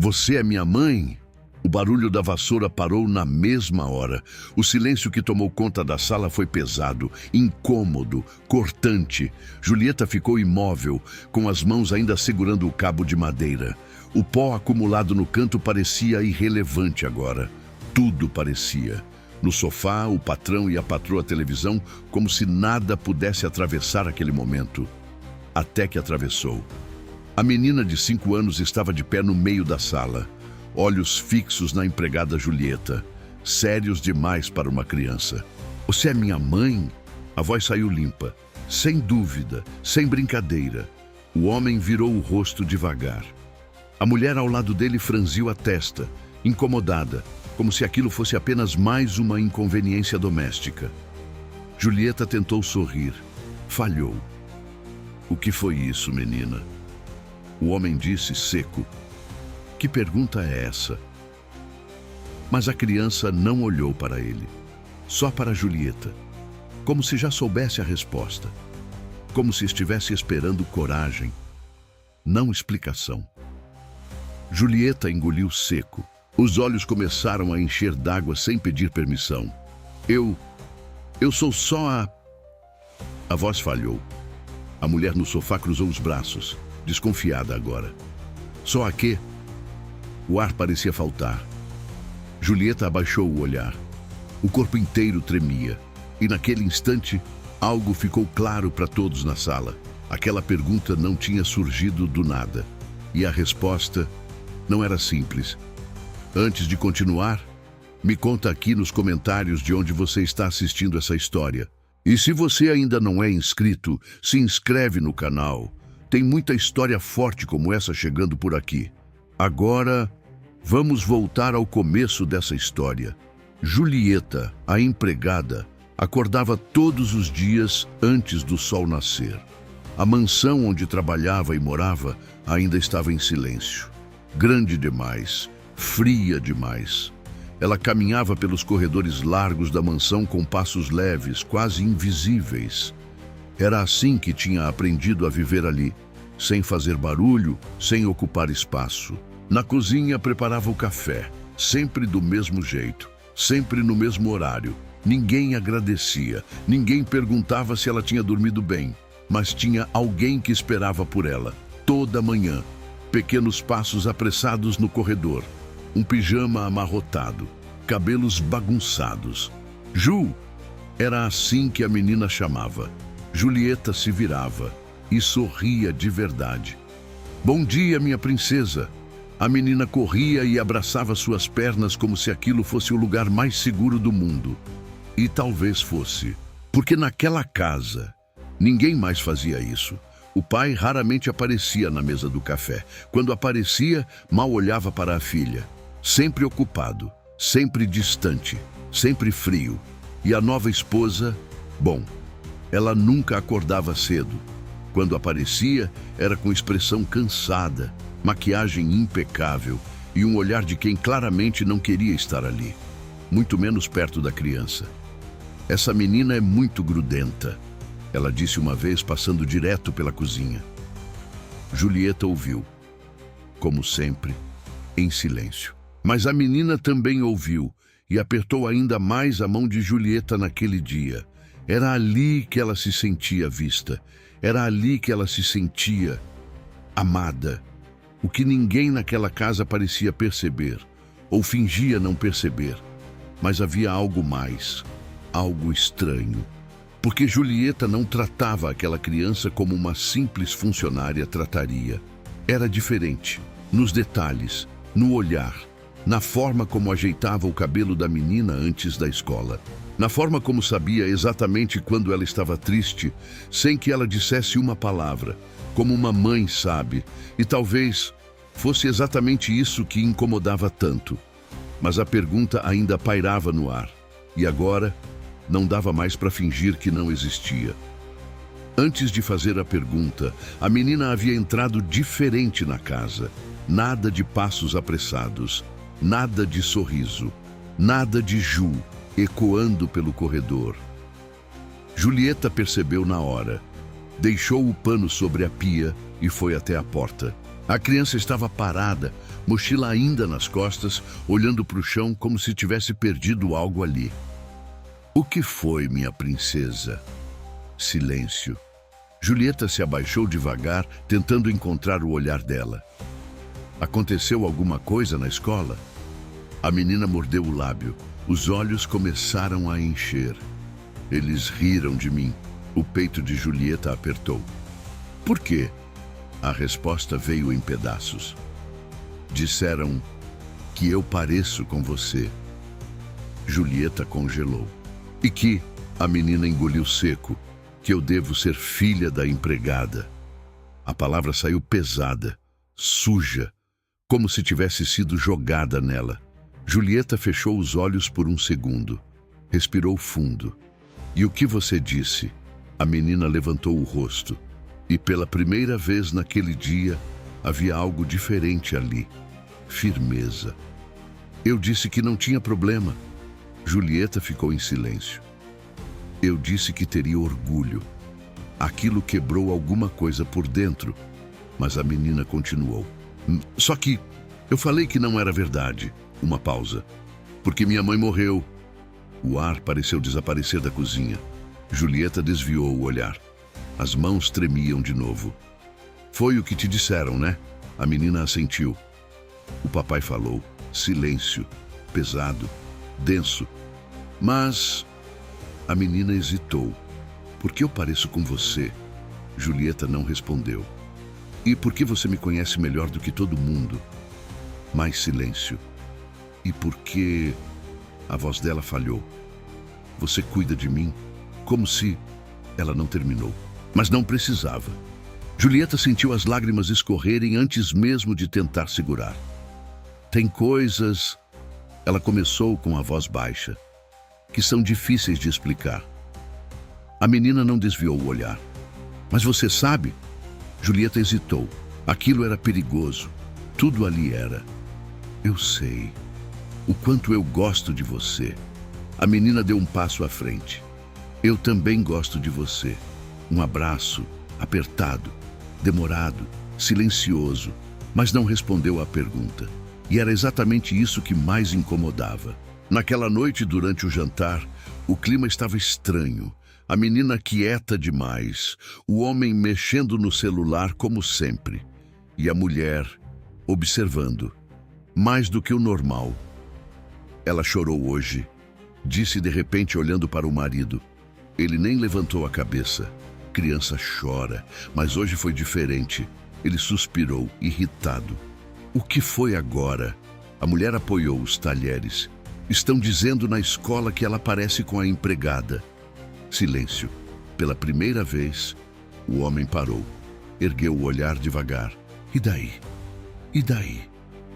Você é minha mãe? O barulho da vassoura parou na mesma hora. O silêncio que tomou conta da sala foi pesado, incômodo, cortante. Julieta ficou imóvel, com as mãos ainda segurando o cabo de madeira. O pó acumulado no canto parecia irrelevante agora. Tudo parecia. No sofá, o patrão e a patroa televisão, como se nada pudesse atravessar aquele momento. Até que atravessou. A menina de 5 anos estava de pé no meio da sala. Olhos fixos na empregada Julieta, sérios demais para uma criança. Você é minha mãe? A voz saiu limpa, sem dúvida, sem brincadeira. O homem virou o rosto devagar. A mulher ao lado dele franziu a testa, incomodada, como se aquilo fosse apenas mais uma inconveniência doméstica. Julieta tentou sorrir. Falhou. O que foi isso, menina? O homem disse seco. Que pergunta é essa? Mas a criança não olhou para ele, só para Julieta, como se já soubesse a resposta, como se estivesse esperando coragem, não explicação. Julieta engoliu seco. Os olhos começaram a encher d'água sem pedir permissão. Eu sou só a... A voz falhou. A mulher no sofá cruzou os braços, desconfiada agora. Só a quê? O ar parecia faltar. Julieta abaixou o olhar. O corpo inteiro tremia. E naquele instante, algo ficou claro para todos na sala. Aquela pergunta não tinha surgido do nada. E a resposta não era simples. Antes de continuar, me conta aqui nos comentários de onde você está assistindo essa história. E se você ainda não é inscrito, se inscreve no canal. Tem muita história forte como essa chegando por aqui. Agora, vamos voltar ao começo dessa história. Julieta, a empregada, acordava todos os dias antes do sol nascer. A mansão onde trabalhava e morava ainda estava em silêncio. Grande demais, fria demais. Ela caminhava pelos corredores largos da mansão com passos leves, quase invisíveis. Era assim que tinha aprendido a viver ali, sem fazer barulho, sem ocupar espaço. Na cozinha preparava o café, sempre do mesmo jeito, sempre no mesmo horário. Ninguém agradecia, ninguém perguntava se ela tinha dormido bem, mas tinha alguém que esperava por ela, toda manhã. Pequenos passos apressados no corredor, um pijama amarrotado, cabelos bagunçados. Ju! Era assim que a menina chamava. Julieta se virava e sorria de verdade. Bom dia, minha princesa! A menina corria e abraçava suas pernas como se aquilo fosse o lugar mais seguro do mundo. E talvez fosse, porque naquela casa ninguém mais fazia isso. O pai raramente aparecia na mesa do café. Quando aparecia, mal olhava para a filha. Sempre ocupado, sempre distante, sempre frio. E a nova esposa, bom, ela nunca acordava cedo. Quando aparecia, era com expressão cansada, maquiagem impecável e um olhar de quem claramente não queria estar ali, muito menos perto da criança. Essa menina é muito grudenta, ela disse uma vez passando direto pela cozinha. Julieta ouviu, como sempre, em silêncio. Mas a menina também ouviu e apertou ainda mais a mão de Julieta naquele dia. Era ali que ela se sentia vista, era ali que ela se sentia amada. O que ninguém naquela casa parecia perceber, ou fingia não perceber. Mas havia algo mais, algo estranho. Porque Julieta não tratava aquela criança como uma simples funcionária trataria. Era diferente, nos detalhes, no olhar, na forma como ajeitava o cabelo da menina antes da escola, na forma como sabia exatamente quando ela estava triste, sem que ela dissesse uma palavra, como uma mãe sabe, e talvez fosse exatamente isso que incomodava tanto. Mas a pergunta ainda pairava no ar, e agora não dava mais para fingir que não existia. Antes de fazer a pergunta, a menina havia entrado diferente na casa. Nada de passos apressados, nada de sorriso, nada de Ju ecoando pelo corredor. Julieta percebeu na hora. Deixou o pano sobre a pia e foi até a porta. A criança estava parada, mochila ainda nas costas, olhando para o chão como se tivesse perdido algo ali. O que foi, minha princesa? Silêncio. Julieta se abaixou devagar, tentando encontrar o olhar dela. Aconteceu alguma coisa na escola? A menina mordeu o lábio. Os olhos começaram a encher. Eles riram de mim. O peito de Julieta apertou. Por quê? A resposta veio em pedaços. Disseram que eu pareço com você. Julieta congelou. E que, a menina engoliu seco, que eu devo ser filha da empregada. A palavra saiu pesada, suja, como se tivesse sido jogada nela. Julieta fechou os olhos por um segundo. Respirou fundo. E o que você disse? A menina levantou o rosto. E pela primeira vez naquele dia, havia algo diferente ali. Firmeza. Eu disse que não tinha problema. Julieta ficou em silêncio. Eu disse que teria orgulho. Aquilo quebrou alguma coisa por dentro, mas a menina continuou. Só que eu falei que não era verdade. Uma pausa. Porque minha mãe morreu. O ar pareceu desaparecer da cozinha. Julieta desviou o olhar. As mãos tremiam de novo. Foi o que te disseram, né? A menina assentiu. O papai falou. Silêncio. Pesado. Denso. Mas a menina hesitou. Por que eu pareço com você? Julieta não respondeu. E por que você me conhece melhor do que todo mundo? Mais silêncio. E por que... A voz dela falhou. Você cuida de mim? Como se... Ela não terminou. Mas não precisava. Julieta sentiu as lágrimas escorrerem antes mesmo de tentar segurar. Tem coisas... Ela começou com a voz baixa, que são difíceis de explicar. A menina não desviou o olhar. Mas você sabe? Julieta hesitou. Aquilo era perigoso. Tudo ali era. Eu sei. O quanto eu gosto de você. A menina deu um passo à frente. Eu também gosto de você. Um abraço, apertado, demorado, silencioso, mas não respondeu à pergunta. E era exatamente isso que mais incomodava. Naquela noite, durante o jantar, o clima estava estranho. A menina quieta demais, o homem mexendo no celular como sempre, e a mulher observando, mais do que o normal. Ela chorou hoje, disse de repente olhando para o marido. Ele nem levantou a cabeça. Criança chora, mas hoje foi diferente. Ele suspirou, irritado. O que foi agora? A mulher apoiou os talheres. Estão dizendo na escola que ela parece com a empregada. Silêncio. Pela primeira vez, o homem parou. Ergueu o olhar devagar. E daí? E daí?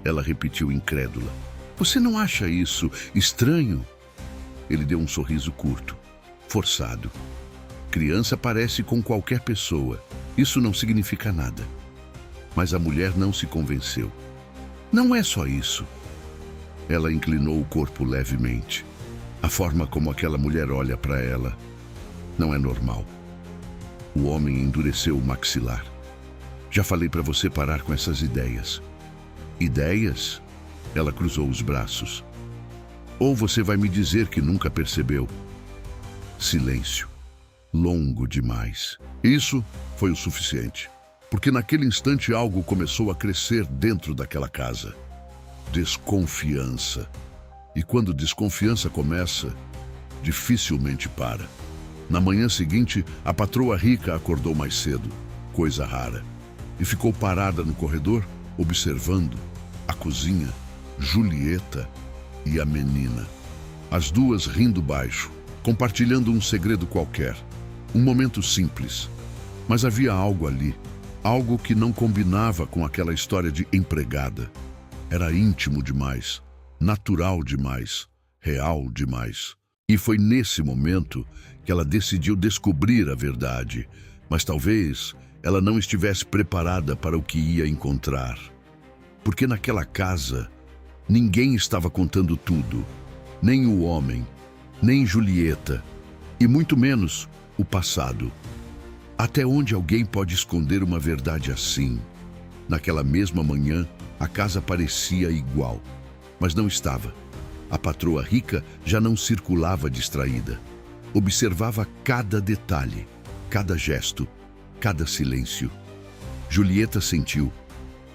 Ela repetiu incrédula. Você não acha isso estranho? Ele deu um sorriso curto, forçado. Criança parece com qualquer pessoa. Isso não significa nada. Mas a mulher não se convenceu. Não é só isso. Ela inclinou o corpo levemente. A forma como aquela mulher olha para ela não é normal. O homem endureceu o maxilar. Já falei para você parar com essas ideias. Ideias? Ela cruzou os braços. Ou você vai me dizer que nunca percebeu? Silêncio. Longo demais. Isso foi o suficiente. Porque naquele instante algo começou a crescer dentro daquela casa. Desconfiança. E quando desconfiança começa, dificilmente para. Na manhã seguinte, a patroa rica acordou mais cedo, coisa rara, e ficou parada no corredor, observando a cozinha, Julieta e a menina. As duas rindo baixo, compartilhando um segredo qualquer. Um momento simples. Mas havia algo ali, algo que não combinava com aquela história de empregada. Era íntimo demais, natural demais, real demais. E foi nesse momento que ela decidiu descobrir a verdade, mas talvez ela não estivesse preparada para o que ia encontrar. Porque naquela casa, ninguém estava contando tudo, nem o homem, nem Julieta, e muito menos o passado. Até onde alguém pode esconder uma verdade assim? Naquela mesma manhã, A casa parecia igual, mas não estava. A patroa rica já não circulava distraída. Observava cada detalhe, cada gesto, cada silêncio. Julieta sentiu.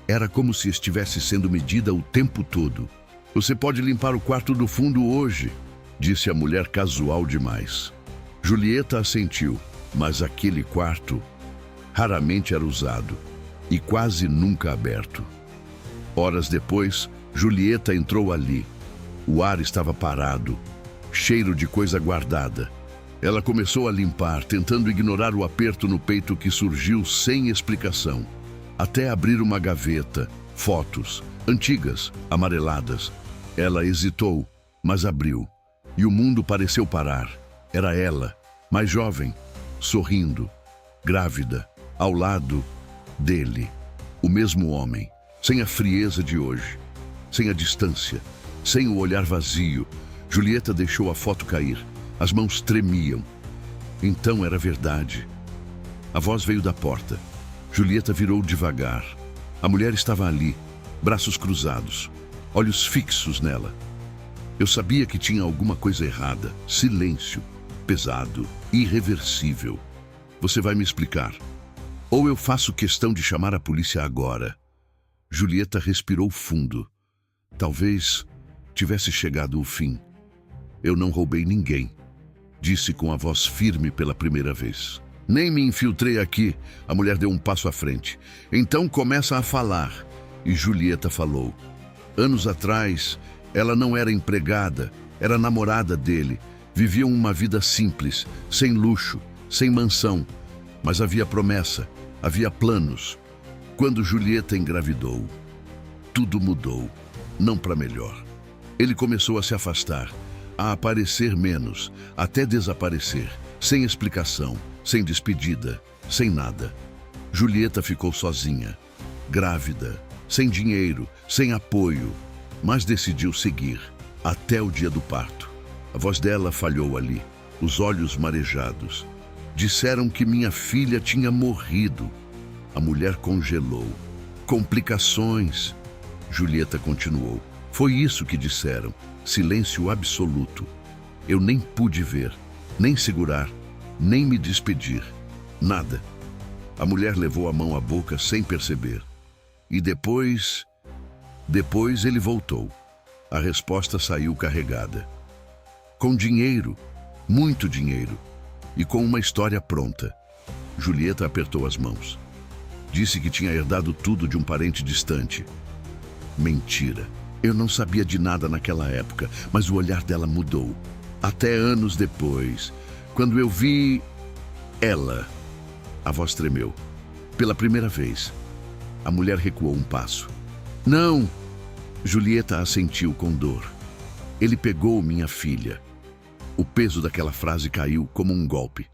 Era como se estivesse sendo medida o tempo todo. "Você pode limpar o quarto do fundo hoje", disse a mulher casual demais. Julieta assentiu, mas aquele quarto raramente era usado e quase nunca aberto. Horas depois, Julieta entrou ali. O ar estava parado, cheiro de coisa guardada. Ela começou a limpar, tentando ignorar o aperto no peito que surgiu sem explicação. Até abrir uma gaveta, fotos, antigas, amareladas. Ela hesitou, mas abriu. E o mundo pareceu parar. Era ela, mais jovem, sorrindo, grávida, ao lado dele. O mesmo homem, sem a frieza de hoje, sem a distância, sem o olhar vazio. Julieta deixou a foto cair. As mãos tremiam. Então era verdade. A voz veio da porta. Julieta virou devagar. A mulher estava ali, braços cruzados, olhos fixos nela. Eu sabia que tinha alguma coisa errada. Silêncio, pesado, irreversível. "Você vai me explicar, ou eu faço questão de chamar a polícia agora." Julieta respirou fundo. Talvez tivesse chegado o fim. "Eu não roubei ninguém", disse com a voz firme pela primeira vez. "Nem me infiltrei aqui." A mulher deu um passo à frente. "Então começa a falar." E Julieta falou. Anos atrás, ela não era empregada, era namorada dele. Viviam uma vida simples, sem luxo, sem mansão. Mas havia promessa, havia planos. Quando Julieta engravidou, tudo mudou, não para melhor. Ele começou a se afastar, a aparecer menos, até desaparecer, sem explicação, sem despedida, sem nada. Julieta ficou sozinha, grávida, sem dinheiro, sem apoio, mas decidiu seguir, até o dia do parto. A voz dela falhou ali, os olhos marejados. "Disseram que minha filha tinha morrido." A mulher congelou. "Complicações." Julieta continuou. "Foi isso que disseram." Silêncio absoluto. Eu nem pude ver, nem segurar, nem me despedir. Nada. A mulher levou a mão à boca sem perceber. E depois ele voltou. A resposta saiu carregada. Com dinheiro, muito dinheiro, e com uma história pronta. Julieta apertou as mãos. Disse que tinha herdado tudo de um parente distante. Mentira. Eu não sabia de nada naquela época, mas o olhar dela mudou. Até anos depois, quando eu vi ela. A voz tremeu. Pela primeira vez. A mulher recuou um passo. "Não!" Julieta assentiu com dor. "Ele pegou minha filha." O peso daquela frase caiu como um golpe.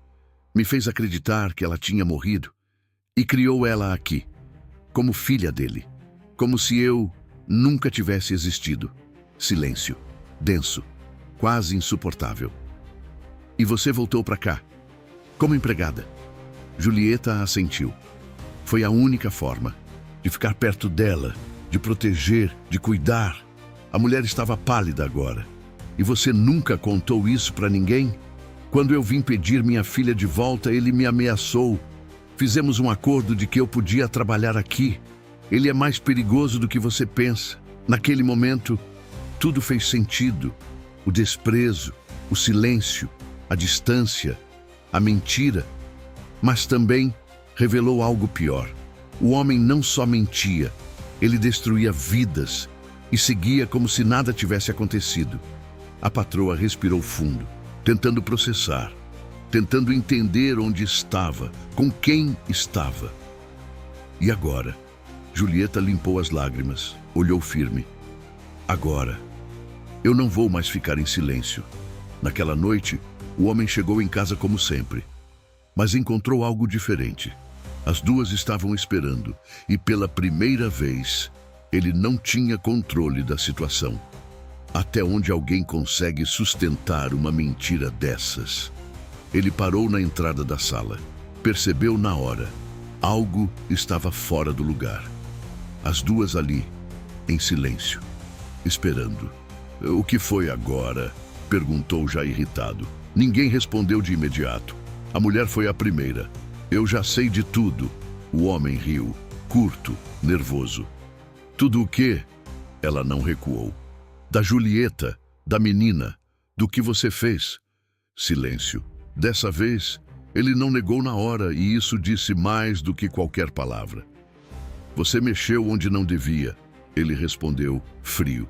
Me fez acreditar que ela tinha morrido e criou ela aqui, como filha dele, como se eu nunca tivesse existido. Silêncio, denso, quase insuportável. "E você voltou para cá, como empregada?" Julieta assentiu. Foi a única forma de ficar perto dela, de proteger, de cuidar. A mulher estava pálida agora. "E você nunca contou isso para ninguém?" "Quando eu vim pedir minha filha de volta, ele me ameaçou. Fizemos um acordo de que eu podia trabalhar aqui. Ele é mais perigoso do que você pensa." Naquele momento, tudo fez sentido. O desprezo, o silêncio, a distância, a mentira. Mas também revelou algo pior. O homem não só mentia, ele destruía vidas e seguia como se nada tivesse acontecido. A patroa respirou fundo, tentando processar, tentando entender onde estava, com quem estava. E agora? Julieta limpou as lágrimas, olhou firme. "Agora, eu não vou mais ficar em silêncio." Naquela noite, o homem chegou em casa como sempre, mas encontrou algo diferente. As duas estavam esperando, e pela primeira vez, ele não tinha controle da situação. Até onde alguém consegue sustentar uma mentira dessas? Ele parou na entrada da sala. Percebeu na hora. Algo estava fora do lugar. As duas ali, em silêncio, esperando. O que foi agora? Perguntou já irritado. Ninguém respondeu de imediato. A mulher foi a primeira. Eu já sei de tudo. O homem riu, curto, nervoso. Tudo o quê? Ela não recuou. Da Julieta, da menina, do que você fez. Silêncio. Dessa vez, ele não negou na hora e isso disse mais do que qualquer palavra. Você mexeu onde não devia, ele respondeu, frio.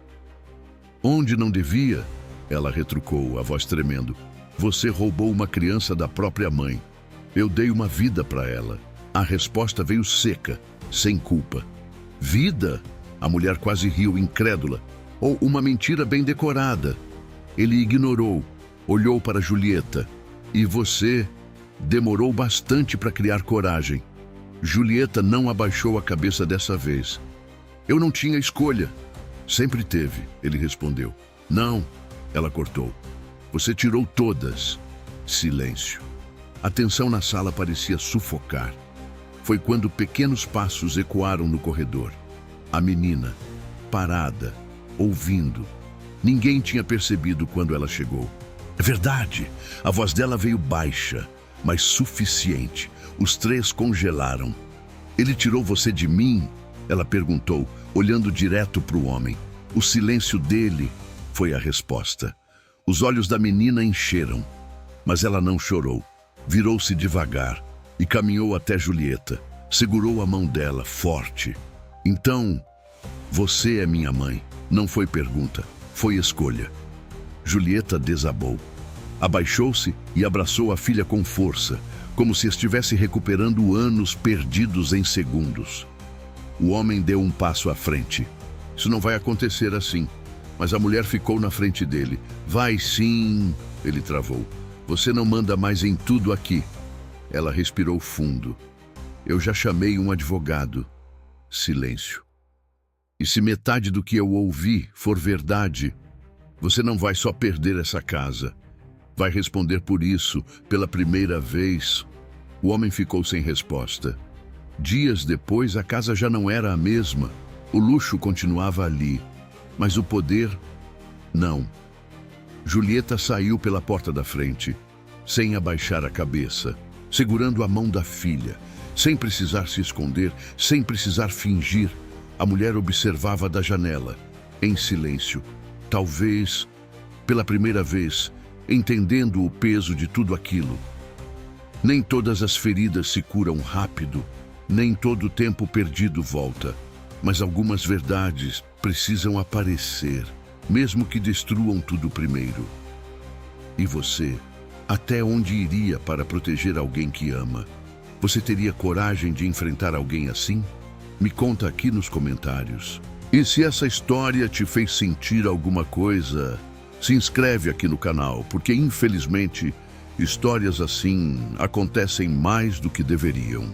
Onde não devia? Ela retrucou, a voz tremendo. Você roubou uma criança da própria mãe. Eu dei uma vida para ela. A resposta veio seca, sem culpa. Vida? A mulher quase riu, incrédula. Ou uma mentira bem decorada. Ele ignorou, olhou para Julieta. E você demorou bastante para criar coragem. Julieta não abaixou a cabeça dessa vez. Eu não tinha escolha. Sempre teve, ele respondeu. Não, ela cortou. Você tirou todas. Silêncio. A tensão na sala parecia sufocar. Foi quando pequenos passos ecoaram no corredor. A menina, parada, ouvindo. Ninguém tinha percebido quando ela chegou. É verdade, a voz dela veio baixa, mas suficiente. Os três congelaram. Ele tirou você de mim? Ela perguntou, olhando direto para o homem. O silêncio dele foi a resposta. Os olhos da menina encheram, mas ela não chorou. Virou-se devagar e caminhou até Julieta. Segurou a mão dela, forte. Então, você é minha mãe. Não foi pergunta, foi escolha. Julieta desabou. Abaixou-se e abraçou a filha com força, como se estivesse recuperando anos perdidos em segundos. O homem deu um passo à frente. Isso não vai acontecer assim. Mas a mulher ficou na frente dele. Vai sim, ele travou. Você não manda mais em tudo aqui. Ela respirou fundo. Eu já chamei um advogado. Silêncio. E se metade do que eu ouvi for verdade, você não vai só perder essa casa. Vai responder por isso pela primeira vez. O homem ficou sem resposta. Dias depois, a casa já não era a mesma. O luxo continuava ali. Mas o poder, não. Julieta saiu pela porta da frente, sem abaixar a cabeça, segurando a mão da filha, sem precisar se esconder, sem precisar fingir. A mulher observava da janela, em silêncio, talvez, pela primeira vez, entendendo o peso de tudo aquilo. Nem todas as feridas se curam rápido, nem todo o tempo perdido volta. Mas algumas verdades precisam aparecer, mesmo que destruam tudo primeiro. E você, até onde iria para proteger alguém que ama? Você teria coragem de enfrentar alguém assim? Me conta aqui nos comentários. E se essa história te fez sentir alguma coisa, se inscreve aqui no canal, porque infelizmente histórias assim acontecem mais do que deveriam.